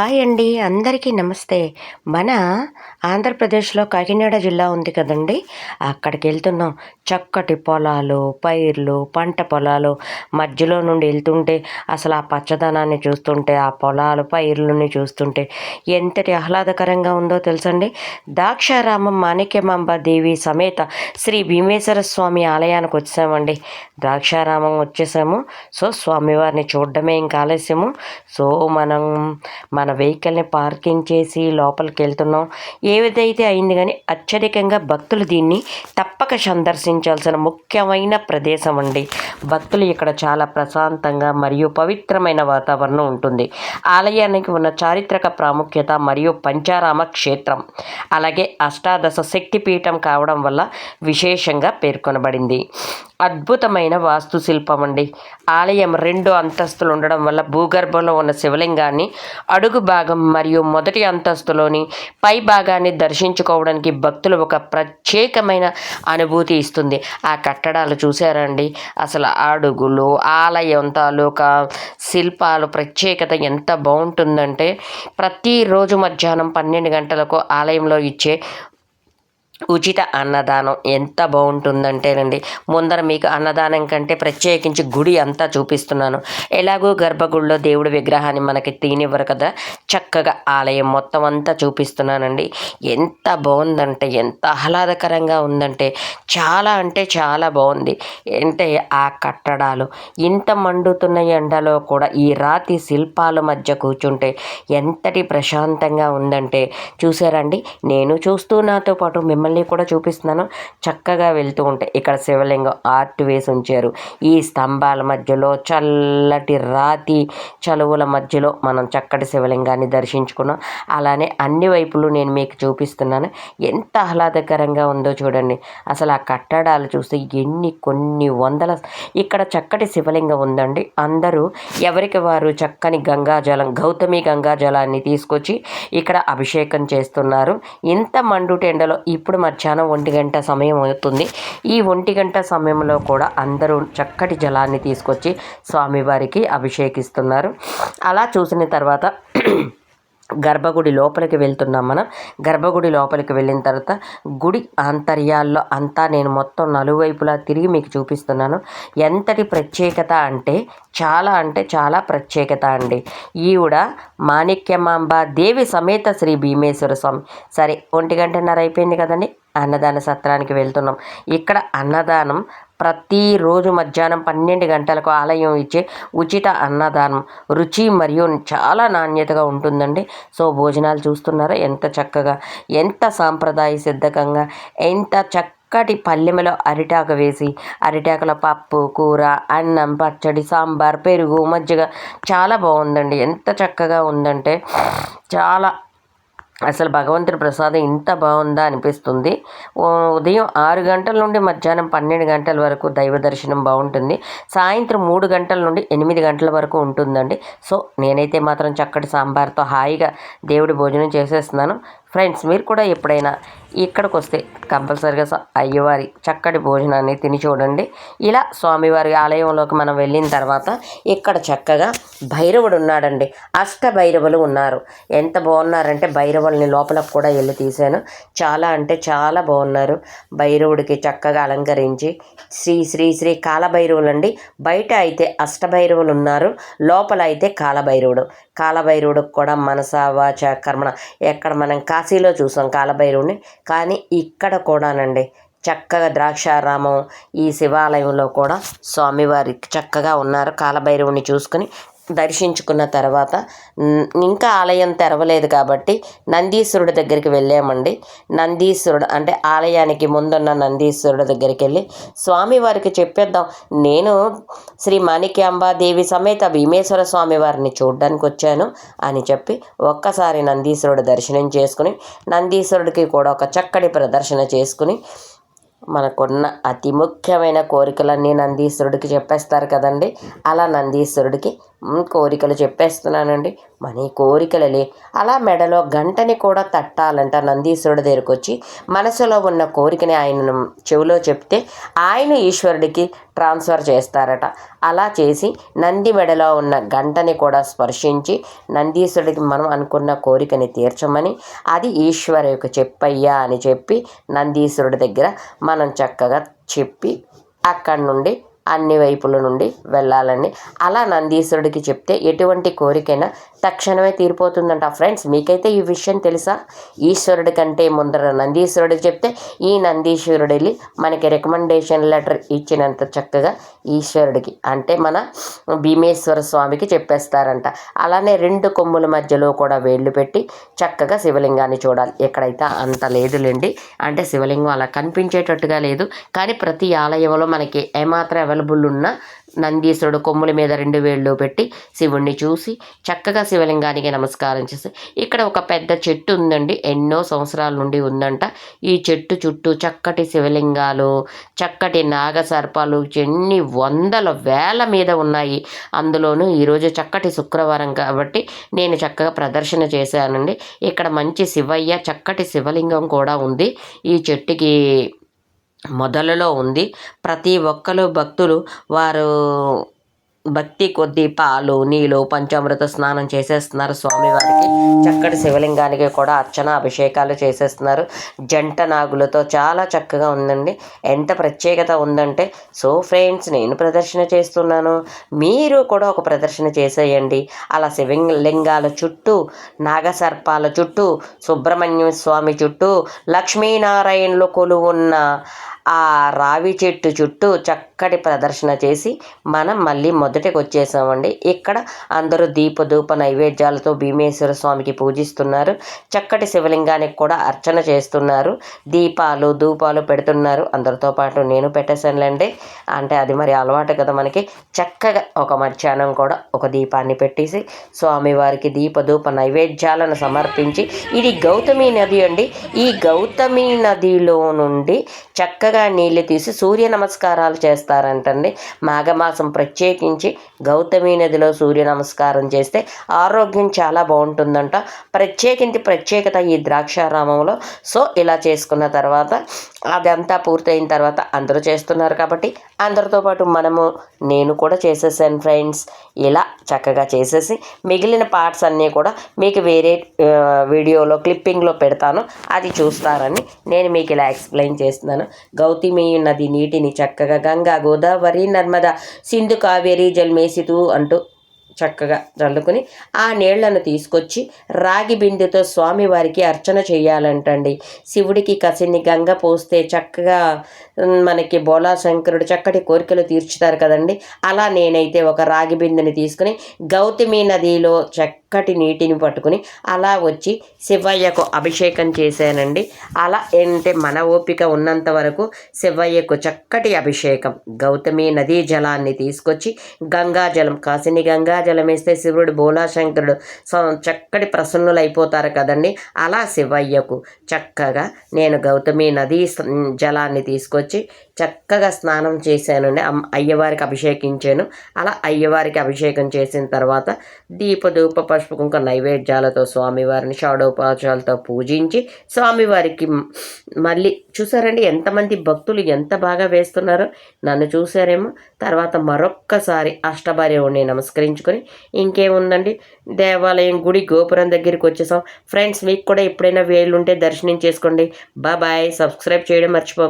Hi అండి, అందరికీ నమస్తే. మన ఆంధ్రప్రదేశ్‌లో కాకినాడ జిల్లా ఉంది కదండీ! అక్కడికి వెళ్తున్నాం. చక్కటి పొలాలు, పైర్లు, పంట పొలాలు మధ్యలో నుండి వెళ్తుంటే అసలు ఆ పచ్చదనాన్ని చూస్తుంటే, ఆ పొలాలు, పైర్లని చూస్తుంటే ఎంతటి ఆహ్లాదకరంగా ఉందో తెలుసండి. ద్రాక్షారామం మాణిక్యమాంబ దేవి సమేత శ్రీ భీమేశ్వర స్వామి ఆలయానికి వచ్చామండి. ద్రాక్షారామం వచ్చేసాము. సో, స్వామివారిని చూడడమే ఇంకా ఆలస్యము. సో, మన వెహికల్ని పార్కింగ్ చేసి లోపలికి వెళ్తున్నాం. ఏదైతే అయింది కానీ అత్యధికంగా భక్తులు దీన్ని తప్పక సందర్శించాల్సిన ముఖ్యమైన ప్రదేశం అండి. భక్తులు ఇక్కడ చాలా ప్రశాంతంగా మరియు పవిత్రమైన వాతావరణం ఉంటుంది. ఆలయానికి ఉన్న చారిత్రక ప్రాముఖ్యత మరియు పంచారామ క్షేత్రం, అలాగే అష్టాదశ శక్తిపీఠం కావడం వల్ల విశేషంగా పేర్కొనబడింది. అద్భుతమైన వాస్తుశిల్పం అండి. ఆలయం 2 అంతస్తులు ఉండడం వల్ల భూగర్భంలో ఉన్న శివలింగాన్ని అడుగు భాగం మరియు మొదటి అంతస్తులోని పై భాగాన్ని దర్శించుకోవడానికి భక్తులు ఒక ప్రత్యేకమైన అనుభూతి ఇస్తుంది. ఆ కట్టడాలు చూసారండి, అసలు అడుగులు, ఆలయం తాలూకా శిల్పాలు ప్రత్యేకత ఎంత బాగుంటుందంటే, ప్రతిరోజు మధ్యాహ్నం 12 గంటలకు ఆలయంలో ఇచ్చే ఉచిత అన్నదానం ఎంత బాగుంటుందంటేనండి, ముందర మీకు అన్నదానం కంటే ప్రత్యేకించి గుడి అంతా చూపిస్తున్నాను. ఎలాగో గర్భగుడిలో దేవుడి విగ్రహాన్ని మనకి తీనివ్వరు కదా, చక్కగా ఆలయం మొత్తం అంతా చూపిస్తున్నానండి. ఎంత బాగుందంటే, ఎంత ఆహ్లాదకరంగా ఉందంటే చాలా అంటే చాలా బాగుంది. అంటే ఆ కట్టడాలు ఇంత మండుతున్న ఎండలో కూడా ఈ రాతి శిల్పాల మధ్య కూర్చుంటే ఎంతటి ప్రశాంతంగా ఉందంటే, చూసారండి, నేను చూస్తూ నాతో పాటు మిమ్మల్ని కూడా చూపిస్తున్నాను. చక్కగా వెళ్తూ ఉంటే ఇక్కడ శివలింగం ఆర్ట్ వేసి ఉంచారు. ఈ స్తంభాల మధ్యలో చల్లటి రాతి చలువల మధ్యలో మనం చక్కటి శివలింగాన్ని దర్శించుకున్నాం. అలానే అన్ని వైపులు నేను మీకు చూపిస్తున్నాను. ఎంత ఆహ్లాదకరంగా ఉందో చూడండి. అసలు ఆ కట్టడాలు చూస్తే కొన్ని వందల ఇక్కడ చక్కటి శివలింగం ఉందండి. అందరూ ఎవరికి వారు చక్కని గంగాజలం, గౌతమి గంగాజలాన్ని తీసుకొచ్చి ఇక్కడ అభిషేకం చేస్తున్నారు. ఇంత మండుటెండలో ఇప్పుడు మధ్యాహ్నం 1 గంట సమయం అవుతుంది. ఈ 1 గంట సమయంలో కూడా అందరూ చక్కటి జలాన్ని తీసుకొచ్చి స్వామివారికి అభిషేకిస్తున్నారు. అలా చూసిన తర్వాత గర్భగుడి లోపలికి వెళ్తున్నాం. మనం గర్భగుడి లోపలికి వెళ్ళిన తర్వాత గుడి ఆంతర్యాల్లో అంతా నేను మొత్తం నలువైపులా తిరిగి మీకు చూపిస్తున్నాను. ఎంతటి ప్రత్యేకత అంటే చాలా ప్రత్యేకత అండి. ఈవిడ మాణిక్యమాంబ దేవి సమేత శ్రీ భీమేశ్వర స్వామి. సరే, 1 గంటన్నర అయిపోయింది కదండి, అన్నదాన సత్రానికి వెళ్తున్నాం. ఇక్కడ అన్నదానం ప్రతిరోజు మధ్యాహ్నం 12 గంటలకు ఆలయం ఇచ్చే ఉచిత అన్నదానం రుచి మరియు చాలా నాణ్యతగా ఉంటుందండి. సో, భోజనాలు చూస్తున్నారా ఎంత చక్కగా, ఎంత సాంప్రదాయ సిద్ధకంగా, ఎంత చక్కటి పల్లెములో అరిటాకు వేసి, అరిటాకులో పప్పు, కూర, అన్నం, పచ్చడి, సాంబార్, పెరుగు, మజ్జిగ చాలా బాగుందండి. ఎంత చక్కగా ఉందంటే చాలా, అసలు భగవంతుడి ప్రసాదం ఇంత బాగుందా అనిపిస్తుంది. ఉదయం 6 గంటల నుండి మధ్యాహ్నం 12 గంటల వరకు దైవ దర్శనం బాగుంటుంది. సాయంత్రం 3 గంటల నుండి 8 గంటల వరకు ఉంటుందండి. సో, నేనైతే మాత్రం చక్కటి సాంబార్తో హాయిగా దేవుడి భోజనం చేసేస్తున్నాను. ఫ్రెండ్స్, మీరు కూడా ఎప్పుడైనా ఇక్కడికి వస్తే కంపల్సరిగా అయ్యవారి చక్కటి భోజనాన్ని తిని చూడండి. ఇలా స్వామివారి ఆలయంలోకి మనం వెళ్ళిన తర్వాత ఇక్కడ చక్కగా భైరవుడు ఉన్నాడండి. అష్టభైరవులు ఉన్నారు. ఎంత బాగున్నారంటే భైరవుల్ని లోపలకు కూడా వెళ్ళి తీశాను. చాలా అంటే చాలా బాగున్నారు. భైరవుడికి చక్కగా అలంకరించి శ్రీ శ్రీ శ్రీ కాలభైరవులు అండి. బయట అయితే అష్టభైరవులు ఉన్నారు, లోపల అయితే కాలభైరవుడికి కూడా మనస వాచ కర్మణ, ఎక్కడ మనం కాశీలో చూసాం కాలభైరవుని, కానీ ఇక్కడ కూడానండి చక్కగా ద్రాక్షారామం ఈ శివాలయంలో కూడా స్వామివారి చక్కగా ఉన్నారు. కాలభైరవుని చూసుకుని దర్శించుకున్న తర్వాత ఇంకా ఆలయం తెరవలేదు కాబట్టి నందీశ్వరుడి దగ్గరికి వెళ్ళామండి. నందీశ్వరుడు అంటే ఆలయానికి ముందున్న నందీశ్వరుడి దగ్గరికి వెళ్ళి స్వామివారికి చెప్పేద్దాం, నేను శ్రీ మాణిక్యాంబాదేవి సమేత భీమేశ్వర స్వామివారిని చూడడానికి వచ్చాను అని చెప్పి ఒక్కసారి నందీశ్వరుడు దర్శనం చేసుకుని, నందీశ్వరుడికి కూడా ఒక చక్కటి ప్రదర్శన చేసుకుని, మనకున్న అతి ముఖ్యమైన కోరికలన్నీ నందీశ్వరుడికి చెప్పేస్తారు కదండి, అలా నందీశ్వరుడికి కోరికలు చెప్పేస్తున్నానండి. మన కోరికలలే అలా మెడలో గంటని కూడా తట్టాలంట. నందీశ్వరుడి దగ్గరికి వచ్చి మనసులో ఉన్న కోరికని ఆయన చెవిలో చెప్తే ఆయన ఈశ్వరుడికి ట్రాన్స్ఫర్ చేస్తారట. అలా చేసి నంది మెడలో ఉన్న గంటని కూడా స్పర్శించి నందీశ్వరుడికి మనం అనుకున్న కోరికని తీర్చమని, అది ఈశ్వరుడికి చెప్పయ్యా అని చెప్పి నందీశ్వరుడి దగ్గర మనం చక్కగా చెప్పి అక్కడి నుండి అన్ని వైపుల నుండి వెళ్ళాలండి. అలా నందీశ్వరుడికి చెప్తే ఎటువంటి కోరికైనా తక్షణమే తీరిపోతుందంట. ఫ్రెండ్స్, మీకైతే ఈ విషయం తెలుసా? ఈశ్వరుడి కంటే ముందర నందీశ్వరుడికి చెప్తే ఈ నందీశ్వరుడు వెళ్ళి మనకి రికమెండేషన్ లెటర్ ఇచ్చినంత చక్కగా ఈశ్వరుడికి అంటే మన భీమేశ్వర స్వామికి చెప్పేస్తారంట. అలానే 2 కొమ్ముల మధ్యలో కూడా వేళ్ళు పెట్టి చక్కగా శివలింగాన్ని చూడాలి. ఎక్కడైతే అంత లేదులేండి, అంటే శివలింగం అలా కనిపించేటట్టుగా లేదు, కానీ ప్రతి ఆలయంలో మనకి ఏమాత్రం అవైలబుల్ ఉన్న నందీశ్వరుడు కొమ్ముల మీద 2 వేళ్ళు పెట్టి శివుణ్ణి చూసి చక్కగా శివలింగానికి నమస్కారం చేసి, ఇక్కడ ఒక పెద్ద చెట్టు ఉందండి, ఎన్నో సంవత్సరాల నుండి ఉందంట. ఈ చెట్టు చుట్టూ చక్కటి శివలింగాలు, చక్కటి నాగసర్పాలు ఎన్ని వందల వేల మీద ఉన్నాయి. అందులోనూ ఈరోజు చక్కటి శుక్రవారం కాబట్టి నేను చక్కగా ప్రదర్శన చేశానండి. ఇక్కడ మంచి శివయ్య చక్కటి శివలింగం కూడా ఉంది. ఈ చెట్టుకి మొదలలో ఉంది. ప్రతి ఒక్కరు భక్తులు వారు భక్తి కొద్దీ పాలు నీళ్ళు పంచామృత స్నానం చేసేస్తున్నారు. స్వామివారికి చక్కటి శివలింగానికి కూడా అర్చన అభిషేకాలు చేసేస్తున్నారు. జంట నాగులతో చాలా చక్కగా ఉందండి. ఎంత ప్రత్యేకత ఉందంటే, సో ఫ్రెండ్స్, నేను ప్రదర్శన చేస్తున్నాను, మీరు కూడా ఒక ప్రదర్శన చేసేయండి. అలా శివలింగాల చుట్టూ, నాగసర్పాల చుట్టూ, సుబ్రహ్మణ్య స్వామి చుట్టూ, లక్ష్మీనారాయణులు కొలువున్న ఆ రావి చెట్టు చుట్టూ చక్కటి ప్రదర్శన చేసి మనం మళ్ళీ మొదటికి వచ్చేసామండి. ఇక్కడ అందరూ దీపధూప నైవేద్యాలతో భీమేశ్వర స్వామికి పూజిస్తున్నారు. చక్కటి శివలింగానికి కూడా అర్చన చేస్తున్నారు. దీపాలు ధూపాలు పెడుతున్నారు. అందరితో పాటు నేను పెట్టేశానులేండి, అంటే అది మరి అలవాటు కదా మనకి. చక్కగా ఒక మధ్యాహ్నం కూడా ఒక దీపాన్ని పెట్టేసి స్వామివారికి దీపధూప నైవేద్యాలను సమర్పించి, ఇది గౌతమి నది అండి. ఈ గౌతమి నదిలో నుండి చక్కగా నీళ్ళు తీసి సూర్య నమస్కారాలు చేస్తారంటండి. మాఘమాసం ప్రత్యేకించి గౌతమి నదిలో సూర్య నమస్కారం చేస్తే ఆరోగ్యం చాలా బాగుంటుందంట. ప్రత్యేకత ఈ ద్రాక్షారామంలో. సో ఇలా చేసుకున్న తర్వాత అదంతా పూర్తయిన తర్వాత అందరూ చేస్తున్నారు కాబట్టి అందరితో పాటు నేను కూడా చేసేసాను ఫ్రెండ్స్. ఇలా చక్కగా చేసేసి మిగిలిన పార్ట్స్ అన్నీ కూడా మీకు వేరే వీడియోలో క్లిప్పింగ్లో పెడతాను, అది చూస్తారని నేను మీకు ఇలా ఎక్స్ప్లెయిన్ చేస్తున్నాను. గౌతమి నది నీటిని చక్కగా గంగా గోదావరి నర్మదా సింధు కావేరి జల్మేసితు అంటూ చక్కగా చల్లుకుని ఆ నీళ్లను తీసుకొచ్చి రాగి బిందెతో స్వామివారికి అర్చన చేయాలంటండి. శివుడికి కసిని గంగ పోస్తే చక్కగా మనకి బోలా శంకరుడు చక్కటి కోరికలు తీర్చుతారు కదండి. అలా నేనైతే ఒక రాగి బిందెని తీసుకుని గౌతమి నదిలో చక్కటి నీటిని పట్టుకుని అలా వచ్చి శివయ్యకు అభిషేకం చేశానండి. అలా అంటే మన ఓపిక ఉన్నంత వరకు శివయ్యకు చక్కటి అభిషేకం. గౌతమి నదీ జలాన్ని తీసుకొచ్చి గంగాజలం, కాసిని గంగాజలం వేస్తే శివుడు బోలాశంకరుడు చక్కటి ప్రసన్నులు అయిపోతారు కదండి. అలా శివయ్యకు చక్కగా నేను గౌతమి నదీ జలాన్ని తీసుకొచ్చి చక్కగా స్నానం చేశానండి. అయ్యవారికి అభిషేకించాను. అలా అయ్యవారికి అభిషేకం చేసిన తర్వాత దీపధూప పసుపు కుంకుమ నైవేద్యాలతో స్వామివారిని షోడోపచారాలతో పూజించి స్వామివారికి మళ్ళీ చూసారండి ఎంతమంది భక్తులు ఎంత బాగా వేస్తున్నారో. నన్ను చూసారేమో. తర్వాత మరొక్కసారి అష్టభైరవుని నమస్కరించుకొని ఇంకేముందండి, దేవాలయం గుడి గోపురం దగ్గరికి వచ్చేసాం. ఫ్రెండ్స్, మీకు కూడా ఎప్పుడైనా వేలుంటే దర్శనం చేసుకోండి. బాయ్. సబ్స్క్రైబ్ చేయడం మర్చిపోకండి.